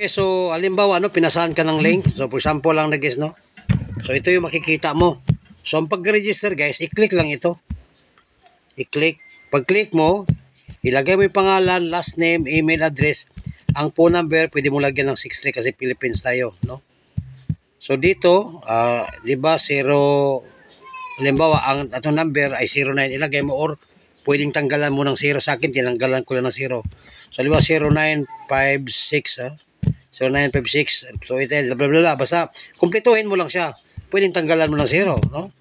Okay, so halimbawa pinasahan ka ng link. So for example lang na guys, no. So ito yung makikita mo. So ang pag-register guys, i-click lang ito. I-click. Pag-click mo, ilagay mo yung pangalan, last name, email address. Ang phone number, pwede mo lagyan ng 63 kasi Philippines tayo, no. So dito, 'di ba 0, halimbawa ang atong number ay 09, ilagay mo, or pwedeng tanggalan mo ng 0. Sa akin tinanggalan ko lang ng 0. So halimbawa 0956, 0956, so ito, blah blah blah, basta kumpletuhin mo lang siya. Pwedeng tanggalan mo ng 0, no?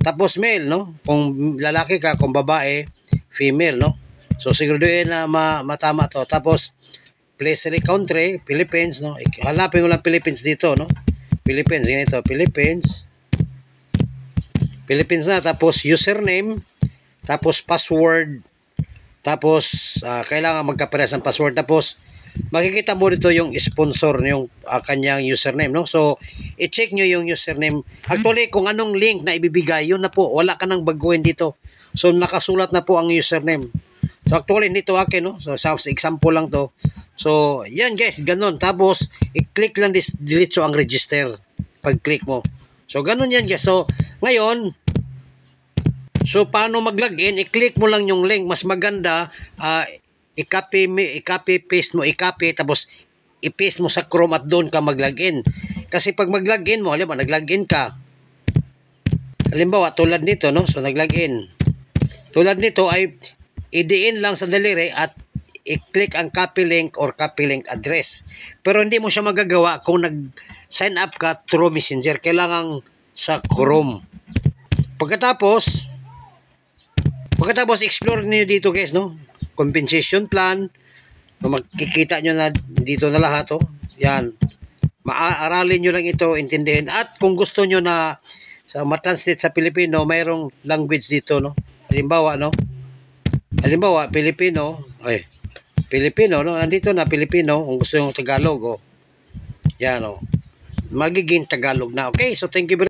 Tapos male, no? Kung lalaki ka, kung babae, female, no? So siguraduhin na matama to. Tapos place country, Philippines, no? Hanapin mo lang Philippines dito, no? Philippines, ganito, Philippines. Philippines na, tapos username, tapos password, tapos kailangan magkaparehas ng password, tapos makikita mo dito yung sponsor, yung kanyang username, no? So i-check nyo yung username. Actually, kung anong link na ibibigay, yun na po, wala ka nang baguhin dito. So nakasulat na po ang username. So actually dito akin, no? So sa example lang to. So yan guys, ganun. Tapos i-click lang diretso ang register pag-click mo. So ganun yan guys. So ngayon, so paano mag-login? I-click mo lang yung link. Mas maganda, i-copy paste mo, i-copy, tapos i-paste mo sa Chrome at doon ka mag-login. Kasi pag mag-login mo, halimbawa nag-login ka, halimbawa tulad nito, no? So nag-login. Tulad nito ay i-diin lang sa daliri at i-click ang copy link or copy link address. Pero hindi mo siya magagawa kung nag-sign up ka through Messenger. Kailangan sa Chrome. Pagkatapos explore niyo dito guys, no? Compensation plan. Makikita nyo na dito na lahat, oh. Yan. Maaralin nyo lang ito, intindihin. At kung gusto nyo na ma-translate sa Pilipino, mayroong language dito, no? Halimbawa, no? Halimbawa, Pilipino, no? Nandito na Pilipino, kung gusto nyo Tagalog, oh. Yan, oh. Magiging Tagalog na. Okay, so thank you very much.